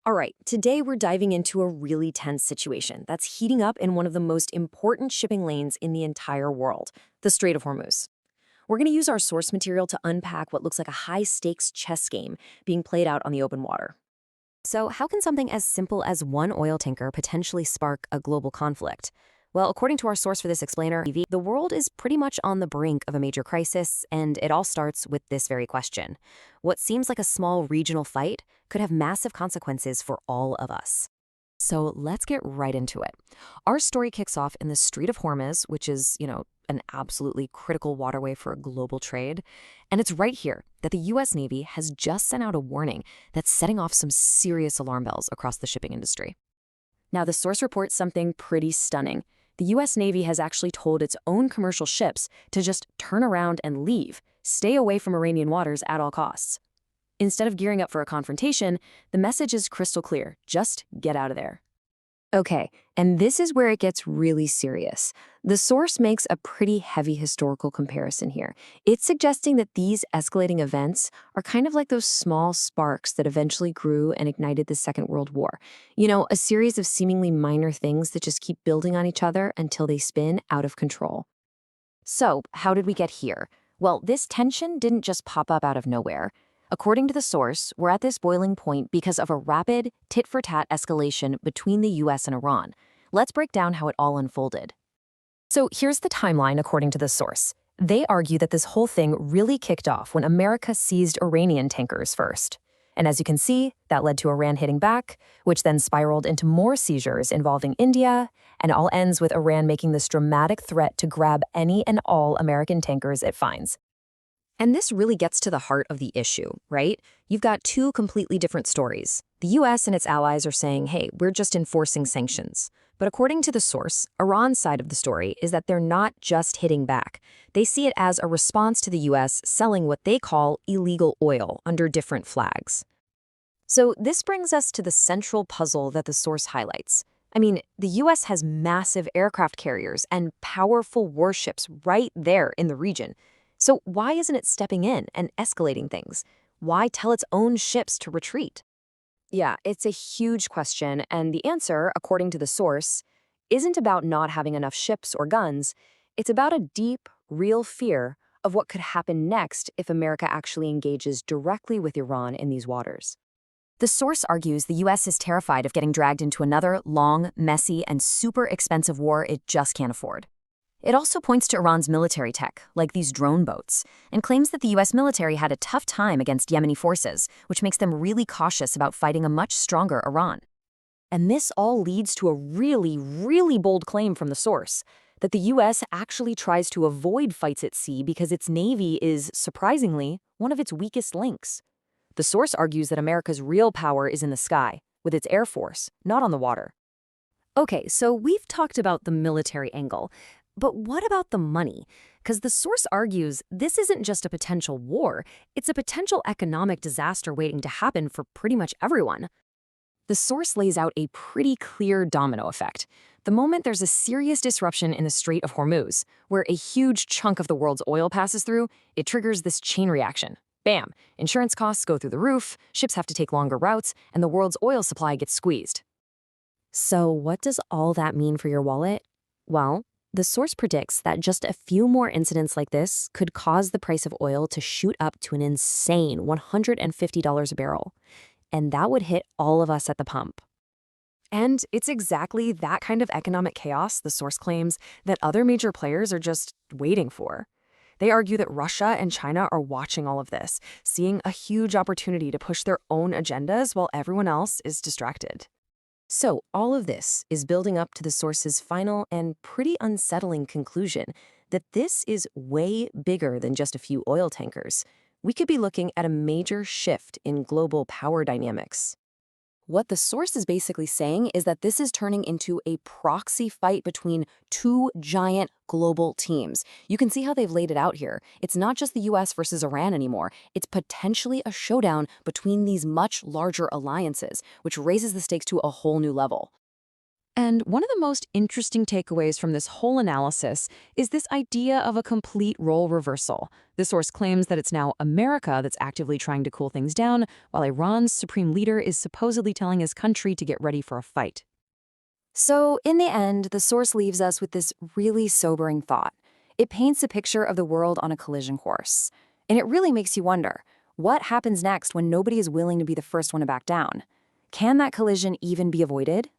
All right, today we're diving into a really tense situation that's heating up in one of the most important shipping lanes in the entire world, the Strait of Hormuz. We're going to use our source material to unpack what looks like a high-stakes chess game being played out on the open water. So, how can something as simple as one oil tanker potentially spark a global conflict? Well, according to our source for this explainer, the world is pretty much on the brink of a major crisis, and it all starts with this very question. What seems like a small regional fight could have massive consequences for all of us. So let's get right into it. Our story kicks off in the Strait of Hormuz, which is, an absolutely critical waterway for global trade. And it's right here that the U.S. Navy has just sent out a warning that's setting off some serious alarm bells across the shipping industry. Now, the source reports something pretty stunning. The U.S. Navy has actually told its own commercial ships to just turn around and leave, stay away from Iranian waters at all costs. Instead of gearing up for a confrontation, the message is crystal clear: just get out of there. Okay, and this is where it gets really serious. The source makes a pretty heavy historical comparison here. It's suggesting that these escalating events are kind of like those small sparks that eventually grew and ignited the Second World War. A series of seemingly minor things that just keep building on each other until they spin out of control. So, how did we get here? Well, this tension didn't just pop up out of nowhere. According to the source, we're at this boiling point because of a rapid, tit-for-tat escalation between the US and Iran. Let's break down how it all unfolded. So here's the timeline according to the source. They argue that this whole thing really kicked off when America seized Iranian tankers first. And as you can see, that led to Iran hitting back, which then spiraled into more seizures involving India, and all ends with Iran making this dramatic threat to grab any and all American tankers it finds. And this really gets to the heart of the issue, right? You've got two completely different stories. The US and its allies are saying, hey, we're just enforcing sanctions. But according to the source, Iran's side of the story is that they're not just hitting back. They see it as a response to the US selling what they call illegal oil under different flags. So this brings us to the central puzzle that the source highlights. I mean, the US has massive aircraft carriers and powerful warships right there in the region. So why isn't it stepping in and escalating things? Why tell its own ships to retreat? Yeah, it's a huge question, and the answer, according to the source, isn't about not having enough ships or guns. It's about a deep, real fear of what could happen next if America actually engages directly with Iran in these waters. The source argues the US is terrified of getting dragged into another long, messy, and super expensive war it just can't afford. It also points to Iran's military tech, like these drone boats, and claims that the US military had a tough time against Yemeni forces, which makes them really cautious about fighting a much stronger Iran. And this all leads to a really, really bold claim from the source, that the US actually tries to avoid fights at sea because its navy is, surprisingly, one of its weakest links. The source argues that America's real power is in the sky, with its air force, not on the water. Okay, so we've talked about the military angle. But what about the money? Because the source argues this isn't just a potential war, it's a potential economic disaster waiting to happen for pretty much everyone. The source lays out a pretty clear domino effect. The moment there's a serious disruption in the Strait of Hormuz, where a huge chunk of the world's oil passes through, it triggers this chain reaction. Bam! Insurance costs go through the roof, ships have to take longer routes, and the world's oil supply gets squeezed. So what does all that mean for your wallet? Well, the source predicts that just a few more incidents like this could cause the price of oil to shoot up to an insane $150 a barrel. And that would hit all of us at the pump. And it's exactly that kind of economic chaos, the source claims, that other major players are just waiting for. They argue that Russia and China are watching all of this, seeing a huge opportunity to push their own agendas while everyone else is distracted. So all of this is building up to the source's final and pretty unsettling conclusion that this is way bigger than just a few oil tankers. We could be looking at a major shift in global power dynamics. What the source is basically saying is that this is turning into a proxy fight between two giant global teams. You can see how they've laid it out here. It's not just the US versus Iran anymore. It's potentially a showdown between these much larger alliances, which raises the stakes to a whole new level. And one of the most interesting takeaways from this whole analysis is this idea of a complete role reversal. The source claims that it's now America that's actively trying to cool things down, while Iran's supreme leader is supposedly telling his country to get ready for a fight. So, in the end, the source leaves us with this really sobering thought. It paints a picture of the world on a collision course. And it really makes you wonder, what happens next when nobody is willing to be the first one to back down? Can that collision even be avoided?